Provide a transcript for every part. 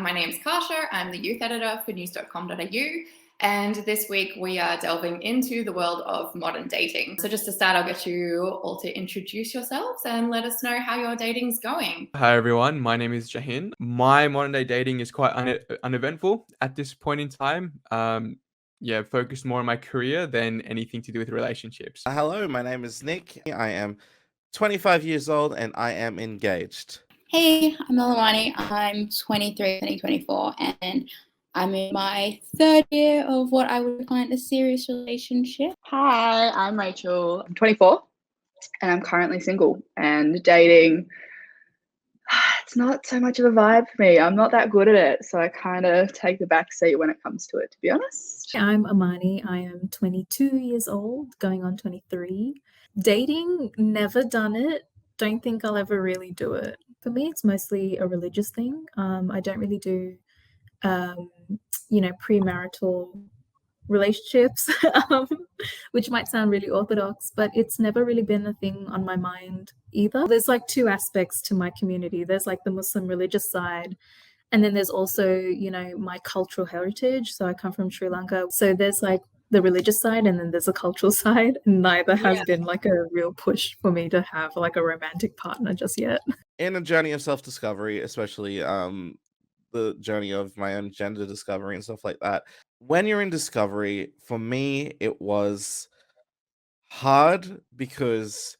My name's Kasha. I'm the youth editor for news.com.au. And this week we are delving into the world of modern dating. So just to start, I'll get you all to introduce yourselves and let us know how your dating's going. Hi everyone, my name is Jahin. My modern day dating is quite uneventful at this point in time. Focused more on my career than anything to do with relationships. Hello, my name is Nick. I am 25 years old and I am engaged. Hey, I'm Elamani. I'm 23, 2024, and I'm in my third year of what I would find a serious relationship. Hi, I'm Rachel. I'm 24 and I'm currently single and dating. It's not so much of a vibe for me. I'm not that good at it. So I kind of take the back seat when it comes to it, to be honest. I'm Amani. I am 22 years old, going on 23. Dating, never done it. Don't think I'll ever really do it. For me, it's mostly a religious thing. I don't really do, premarital relationships, which might sound really orthodox, but it's never really been a thing on my mind either. There's like two aspects to my community. There's like the Muslim religious side, and then there's also, my cultural heritage. So I come from Sri Lanka. So there's like the religious side and then there's a cultural side. Neither has been like a real push for me to have like a romantic partner just yet. In a journey of self-discovery, especially the journey of my own gender discovery and stuff like that, when you're in discovery, for me, it was hard because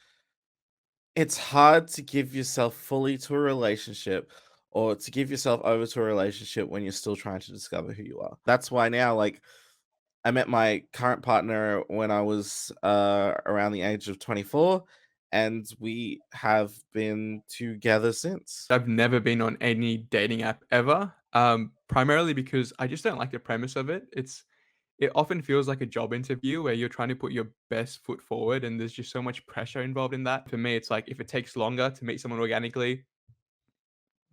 it's hard to give yourself fully to a relationship or to give yourself over to a relationship when you're still trying to discover who you are. That's why now, I met my current partner when I was around the age of 24, and we have been together since. I've never been on any dating app ever, primarily because I just don't like the premise of it. It often feels like a job interview where you're trying to put your best foot forward and there's just so much pressure involved in that. For me, it's like if it takes longer to meet someone organically,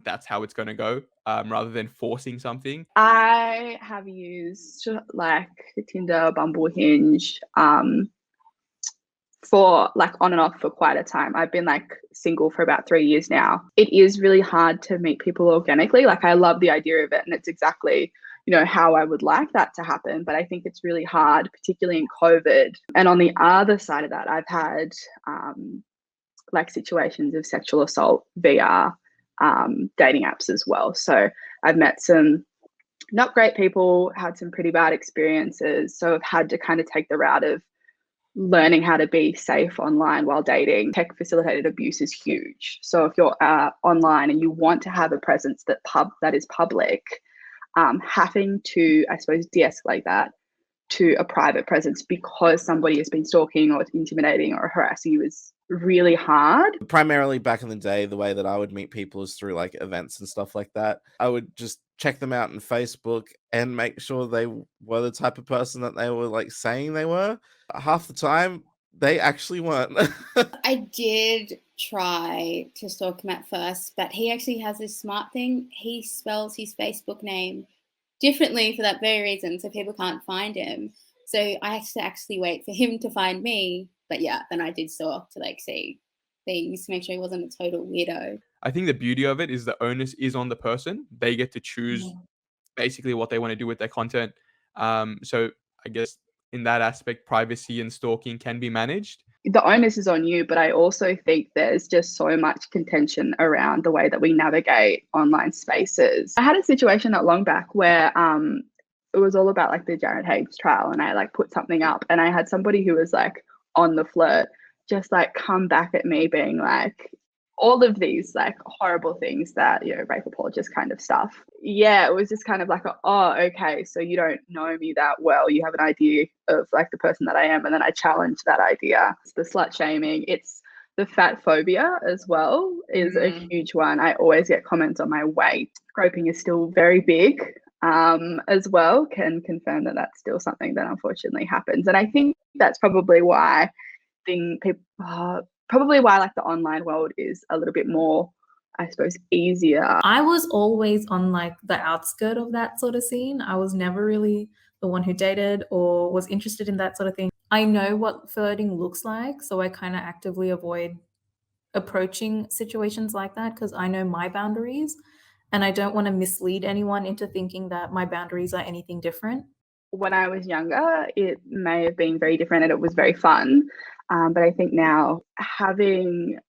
that's how it's going to go, rather than forcing something. I have used like Tinder, Bumble, Hinge, for like on and off for quite a time. I've been like single for about 3 years now. It is really hard to meet people organically. Like I love the idea of it and it's exactly, how I would like that to happen. But I think it's really hard, particularly in COVID. And on the other side of that, I've had like situations of sexual assault via dating apps as well. So I've met some not great people, had some pretty bad experiences. So I've had to kind of take the route of learning how to be safe online while dating. Tech facilitated abuse is huge. So if you're online and you want to have a presence that is public, having to, I suppose, de-escalate that to a private presence because somebody has been stalking or intimidating or harassing you is really hard. Primarily back in the day, the way that I would meet people is through like events and stuff like that. I would just check them out on Facebook and make sure they were the type of person that they were like saying they were. Half the time, they actually weren't. I did try to stalk him at first, but he actually has this smart thing. He spells his Facebook name differently for that very reason, so people can't find him. So I had to actually wait for him to find me. But yeah, then I did stalk to like see things to make sure he wasn't a total weirdo. I think the beauty of it is the onus is on the person. They get to choose basically what they want to do with their content. So I guess in that aspect, privacy and stalking can be managed. The onus is on you, but I also think there's just so much contention around the way that we navigate online spaces. I had a situation not long back where it was all about like the Jared Haig's trial, and I like put something up and I had somebody who was like on the flirt just like come back at me being like all of these like horrible things that, rape apologist kind of stuff. Yeah, it was just kind of like, oh, okay, so you don't know me that well. You have an idea of like the person that I am. And then I challenge that idea. It's the slut shaming. It's the fat phobia as well is a huge one. I always get comments on my weight. Groping is still very big as well. Can confirm that that's still something that unfortunately happens. And I think that's probably why like the online world is a little bit more, I suppose, easier. I was always on like the outskirt of that sort of scene. I was never really the one who dated or was interested in that sort of thing. I know what flirting looks like, so I kind of actively avoid approaching situations like that because I know my boundaries. And I don't want to mislead anyone into thinking that my boundaries are anything different. When I was younger, it may have been very different and it was very fun. But I think now, having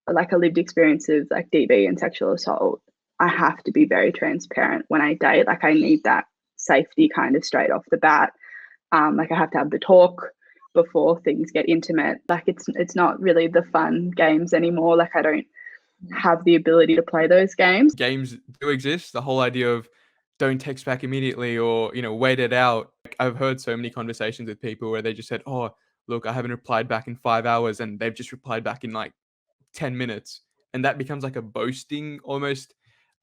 like a lived experience of like DV and sexual assault, I have to be very transparent when I date. Like I need that safety kind of straight off the bat. Like I have to have the talk before things get intimate. Like it's not really the fun games anymore. Like I don't have the ability to play those games. Games do exist. The whole idea of don't text back immediately or, wait it out. Like, I've heard so many conversations with people where they just said, oh, look, I haven't replied back in 5 hours, and they've just replied back in like 10 minutes. And that becomes like a boasting almost,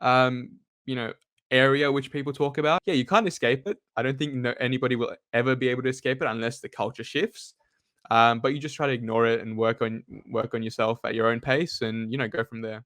you know, area which people talk about. Yeah, you can't escape it. I don't think anybody will ever be able to escape it unless the culture shifts. But you just try to ignore it and work on yourself at your own pace and, go from there.